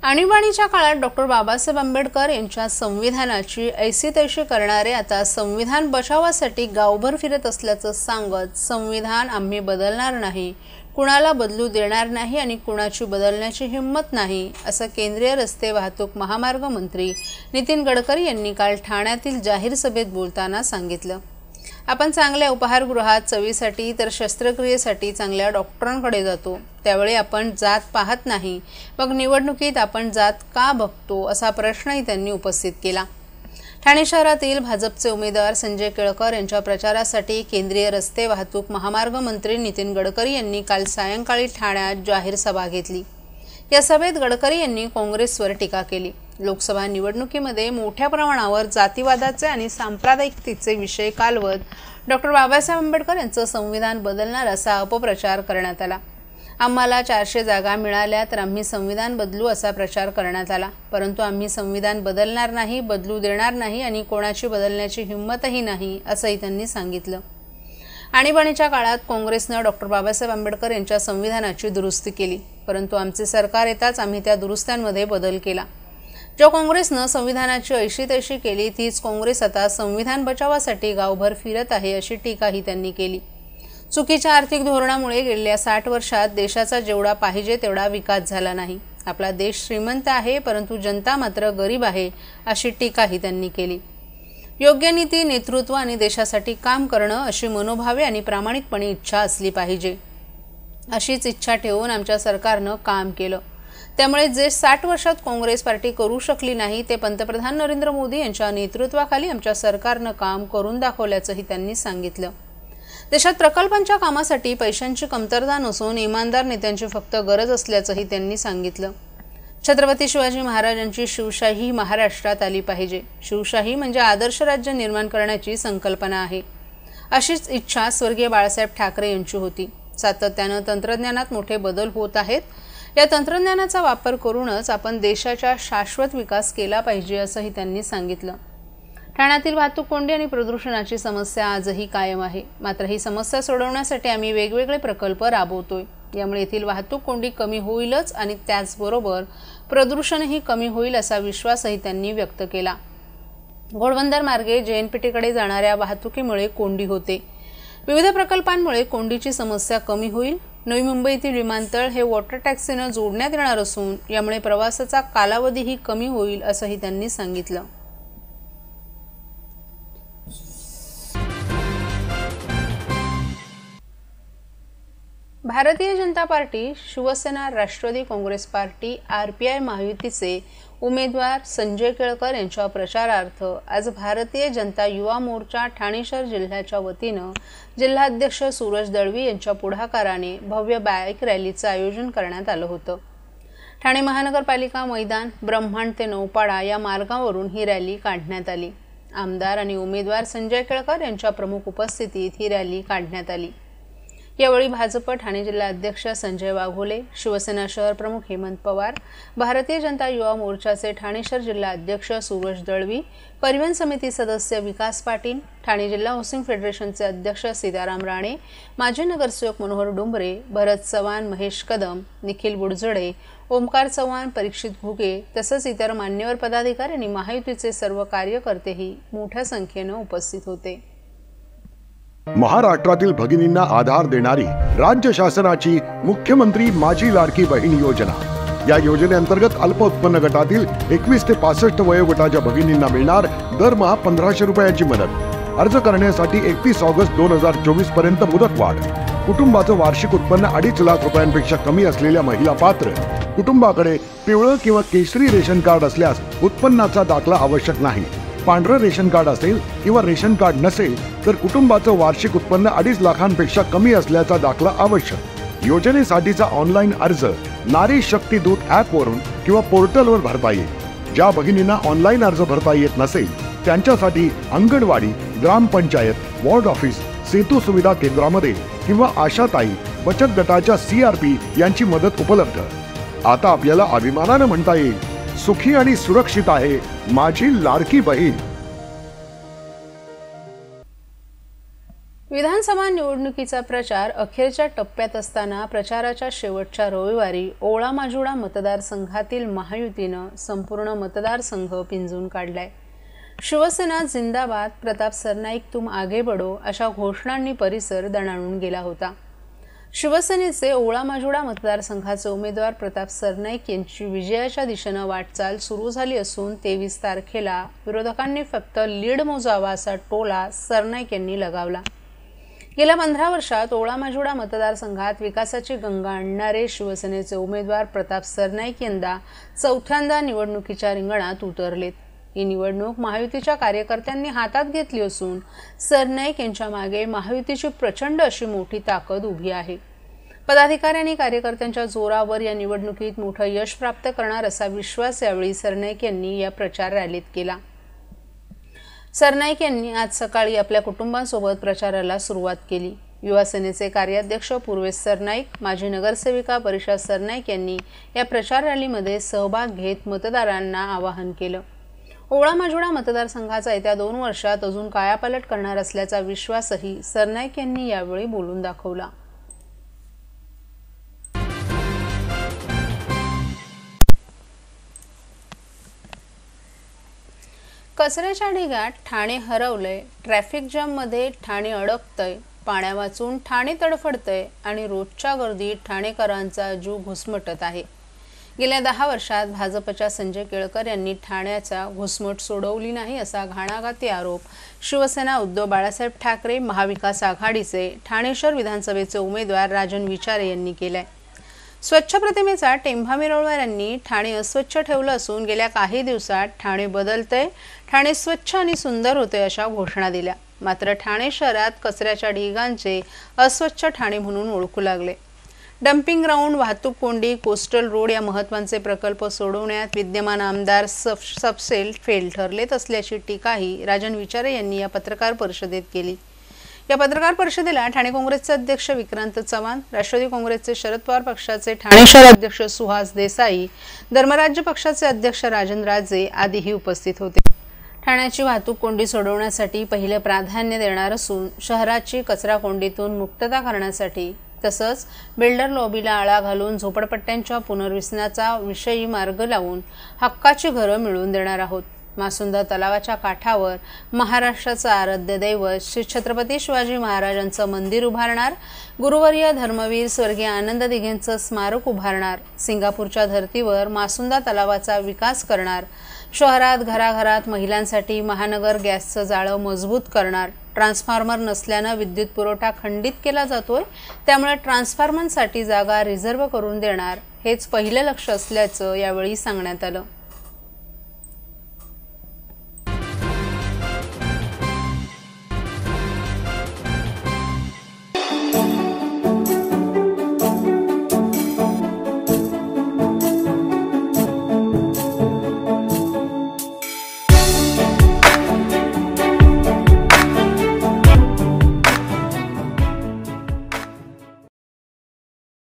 आणीबाणीच्या काळात डॉक्टर बाबासाहेब आंबेडकर यांच्या संविधानाची ऐशी तैशी करणारे आता संविधान बचावासाठी गावभर फिरत असल्याचं सांगत संविधान आम्ही बदलणार नाही, कुणाला बदलू देणार नाही आणि कुणाची बदलण्याची हिंमत नाही, असं केंद्रीय रस्ते वाहतूक महामार्ग मंत्री नितीन गडकरी यांनी काल ठाण्यातील जाहीर सभेत बोलताना सांगितलं। आपण चांगल्या उपहारगृहात चवीसाठी तर शस्त्रक्रियेसाठी चांगल्या डॉक्टरांकडे जातो, त्यावेळी आपण जात पाहत नाही, मग निवडणुकीत आपण जात का बघतो असा प्रश्नही त्यांनी उपस्थित केला। ठाणे शहरातील भाजपचे उमेदवार संजय केळकर यांच्या प्रचारासाठी केंद्रीय रस्ते वाहतूक महामार्ग मंत्री नितीन गडकरी यांनी काल सायंकाळी ठाण्यात जाहीर सभा घेतली। या सभेत गडकरी यांनी काँग्रेसवर टीका केली। लोकसभा निवडणुकीमध्ये मोठ्या प्रमाणावर जातीवादाचे आणि सांप्रदायिकतेचे विषय कालवत डॉक्टर बाबासाहेब आंबेडकर यांचं संविधान बदलणार असा अपप्रचार करण्यात आला। आम्हाला 400 जागा मिळाल्या तर आम्ही संविधान बदलू असा प्रचार करण्यात आला, परंतु आम्ही संविधान बदलणार नाही, बदलू देणार नाही आणि कोणाची बदलण्याची हिंमतही नाही, असंही त्यांनी सांगितलं। आणीबाणीच्या काळात काँग्रेसने डॉक्टर बाबासाहेब आंबेडकर यांच्या संविधानाची दुरुस्ती केली, परंतु आमचे सरकार येताच आम्ही त्या दुरुस्त्यांमध्ये बदल केला। जो काँग्रेसने संविधानाची ऐशी तैशी केली तीच काँग्रेस आता संविधान बचावासाठी गावभर फिरत आहे, अशी टीकाही त्यांनी केली। चुकीच्या आर्थिक धोरणामुळे गेल्या 60 वर्षात देशाचा जेवढा पाहिजे तेवढा विकास झाला नाही। आपला देश श्रीमंत आहे, परंतु जनता मात्र गरीब आहे, अशी टीकाही त्यांनी केली। योग्य नीती, नेतृत्व आणि देशासाठी काम करणं अशी मनोभावे आणि प्रामाणिकपणे इच्छा असली पाहिजे। अशीच इच्छा ठेवून आमच्या सरकारनं काम केलं, त्यामुळे जे 60 वर्षात काँग्रेस पार्टी करू शकली नाही ते पंतप्रधान नरेंद्र मोदी यांच्या नेतृत्वाखाली आमच्या सरकारनं काम करून दाखवल्याचंही त्यांनी सांगितलं। देशात प्रकल्पांच्या कामासाठी पैशांची कमतरता नसून इमानदार नेत्यांची फक्त गरज असल्याचंही त्यांनी सांगितलं। छत्रपती शिवाजी महाराजांची शिवशाही महाराष्ट्रात आली पाहिजे। शिवशाही म्हणजे आदर्श राज्य निर्माण करण्याची संकल्पना आहे, अशीच इच्छा स्वर्गीय बाळासाहेब ठाकरे यांची होती। सातत्यानं तंत्रज्ञानात मोठे बदल होत आहेत, या तंत्रज्ञानाचा वापर करूनच आपण देशाचा शाश्वत विकास केला पाहिजे, असंही त्यांनी सांगितलं। ठाण्यातील वाहतूक कोंडी आणि प्रदूषणाची समस्या आजही कायम आहे, मात्र ही समस्या सोडवण्यासाठी आम्ही वेगवेगळे प्रकल्प राबवतोय। यामुळे येथील वाहतूक कोंडी कमी होईलच आणि त्याचबरोबर प्रदूषणही कमी होईल असा विश्वासही त्यांनी व्यक्त केला। घोडबंदर मार्गे JNPTकडे जाणाऱ्या वाहतुकीमुळे कोंडी होते। विविध प्रकल्पांमुळे कोंडीची समस्या कमी होईल। नवी मुंबईतील विमानतळ हे वॉटर टॅक्सीने जोडण्यात येणार असून यामुळे प्रवासाचा कालावधीही कमी होईल, असंही त्यांनी सांगितलं। Bharatiya Janata party, Shivsena, Rashtravadi Congress party, RPI महायुतीचे उमेदवार संजय केळकर यांच्या प्रचारार्थ आज भारतीय जनता युवा मोर्चा ठाणे शहर जिल्ह्याच्या वतीनं जिल्हाध्यक्ष सूरज दळवी यांच्या पुढाकाराने भव्य बाईक रॅलीचं आयोजन करण्यात आलं होतं। ठाणे महानगरपालिका मैदान, ब्रह्मांड ते नौपाडा या मार्गावरून ही रॅली काढण्यात आली। आमदार आणि उमेदवार संजय केळकर यांच्या प्रमुख उपस्थितीत ही रॅली काढण्यात आली। यावेळी भाजप ठाणे जिल्हा अध्यक्ष संजय वाघोले, शिवसेना शहर प्रमुख हेमंत पवार, भारतीय जनता युवा मोर्चाचे ठाणे शहर जिल्हा अध्यक्ष सूरज दळवी, परिवहन समिती सदस्य विकास पाटील, ठाणे जिल्हा हाऊसिंग फेडरेशनचे अध्यक्ष सीताराम राणे, माजी नगरसेवक मनोहर डोंबरे, भरत चव्हाण, महेश कदम, निखिल बुडजडे, ओमकार चव्हाण, परीक्षित घुगे तसंच इतर मान्यवर पदाधिकारी आणि महायुतीचे सर्व कार्यकर्तेही मोठ्या संख्येने उपस्थित होते। महाराष्ट्रातील भगिनींना आधार देणारी राज्य शासनाची मुख्यमंत्री माझी लाडकी बहीण योजना। या योजनेअंतर्गत अल्प उत्पन्न गटातील 21 ते 65 वयोगटाच्या भगिनींना मिळणार दरमहा 1500 रुपयाची मदत। अर्ज करण्यासाठी 31 ऑगस्ट 2024 पर्यंत मुदतवाढ। कुटुंबाचं वार्षिक उत्पन्न 2.5 लाख रुपयांपेक्षा कमी असलेल्या महिला पात्र। कुटुंबाकडे पिवळं किंवा केशरी रेशन कार्ड असल्यास उत्पन्नाचा दाखला आवश्यक नाही। पांढरं रेशन कार्ड असेल किंवा रेशन कार्ड नसेल तर कुटुंबाचं वार्षिक उत्पन्न 2.5 लाखांपेक्षा कमी असल्याचा दाखला आवश्यक। योजनेसाठीचा ऑनलाईन अर्ज नारी शक्ती दूत ॲपवरून किंवा पोर्टलवर भरता येईल। ज्या भगिनींना ऑनलाईन अर्ज भरता येत नसेल त्यांच्यासाठी अंगणवाडी, ग्रामपंचायत, वॉर्ड ऑफिस, सेतू सुविधा केंद्रामध्ये किंवा आशाताई बचत गटाच्या CRP यांची मदत उपलब्ध। आता आपल्याला अभिमानाने म्हणता येईल, सुखी आणि सुरक्षित आहे माझी लाडकी बहीण। विधानसभा निवडणुकीचा प्रचार अखेरच्या टप्प्यात असताना प्रचाराच्या शेवटच्या रविवारी ओळा माजुडा मतदारसंघातील महायुतीनं संपूर्ण मतदारसंघ पिंजून काढलाय। शिवसेना जिंदाबाद, प्रताप सरनाईक तुम आगे बढो अशा घोषणांनी परिसर दणाणून गेला होता। शिवसेनेचे ओळा माजुडा मतदारसंघाचे उमेदवार प्रताप सरनाईक यांची विजयाच्या दिशेने वाटचाल सुरू झाली असून 23 तारखेला विरोधकांनी फक्त लीड मोजावा असा टोला सरनाईक यांनी लगावला। गेल्या 15 वर्षात ओळा माजुडा मतदारसंघात विकासाची गंगा आणणारे शिवसेनेचे उमेदवार प्रताप सरनाईक यंदा चौथ्यांदा निवडणुकीच्या रिंगणात उतरलेत। ही निवडणूक महायुतीच्या कार्यकर्त्यांनी हातात घेतली असून सरनाईक यांच्या मागे महायुतीची प्रचंड अशी मोठी ताकद उभी आहे। पदाधिकाऱ्यांनी कार्यकर्त्यांच्या जोरावर या निवडणुकीत मोठं यश प्राप्त करणार असा विश्वास यावेळी सरनाईक यांनी या प्रचार रॅलीत केला। सरनाईक यांनी आज सकाळी आपल्या कुटुंबासोबत प्रचाराला सुरुवात केली। युवा सेनेचे कार्याध्यक्ष पूर्वेश सरनाईक, माजी नगरसेविका परिषा सरनाईक यांनी या प्रचार रॅलीमध्ये सहभाग घेत मतदारांना आवाहन केलं। ओळा माजुडा मतदारसंघाचा येत्या 2 वर्षात अजून कायापालट करणार असल्याचा विश्वासही सरनाईक यांनी यावेळी बोलून दाखवला। कचऱ्याच्या ढिगात ठाणे हरवलंय, ट्रॅफिक जाममध्ये ठाणे अडकतंय, पाण्या वाचून ठाणे तडफडतंय आणि रोजच्या गर्दीत ठाणेकरांचा जीव घुसमटत आहे। गेल्या 10 वर्षात भाजपच्या संजय केळकर यांनी ठाण्याचा घुसमट सोडवली नाही असा घाणाघाती आरोप शिवसेना उद्धव बाळासाहेब ठाकरे महाविकास आघाडीचे ठाणे शहर विधानसभेचे उमेदवार राजन विचारे यांनी केलाय। स्वच्छ प्रतिमेचा टेंभा मिरवणाऱ्यांनी यांनी ठाणे अस्वच्छ ठेवलं असून गेल्या काही दिवसात ठाणे बदलतंय, ठाणे स्वच्छ आणि सुंदर होते अशा घोषणा दिल्या। मात्र ठाणे शहरात कचऱ्याच्या ढिगांचे अस्वच्छ ठाणे म्हणून ओळखू लागले। डम्पिंग ग्राउंड, वाहतूक कोंडी, कोस्टल रोड या महत्त्वाचे प्रकल्प सोडवण्यात विद्यमान आमदार सबसेल फेल ठरलेत असल्याची टीकाही राजन विचारे यांनी या पत्रकार परिषदेत केली। या पत्रकार परिषदेला ठाणे काँग्रेसचे अध्यक्ष विक्रांत चव्हाण, राष्ट्रवादी काँग्रेसचे शरद पवार पक्षाचे ठाणे शहर अध्यक्ष सुहास देसाई, धर्मराज्य पक्षाचे अध्यक्ष राजन राजे आदीही उपस्थित होते। ठाण्याची वाहतूक कोंडी सोडवण्यासाठी पहिले प्राधान्य देणार असून शहराची कचरा कोंडीतून मुक्तता करण्यासाठी तसंच बिल्डर लॉबीला आळा घालून झोपडपट्ट्यांच्या पुनर्वसनाचा विषयी मार्ग लावून हक्काची घरं मिळवून देणार आहोत। मासुंदा तलावाच्या काठावर महाराष्ट्राचं आराध्य दैवत श्री छत्रपती शिवाजी महाराजांचं मंदिर उभारणार, गुरुवर्य धर्मवीर स्वर्गीय आनंद दिघेंचं स्मारक उभारणार, सिंगापूरच्या धर्तीवर मासुंदा तलावाचा विकास करणार, शहरात घराघरात महिलांसाठी महानगर गॅसचं जाळं मजबूत करणार, ट्रान्सफॉर्मर नसल्यानं विद्युत पुरवठा खंडित केला जातोय त्यामुळे ट्रान्सफॉर्मरसाठी जागा रिझर्व्ह करून देणार, हेच पहिलं लक्ष्य असल्याचं यावेळी सांगण्यात आलं।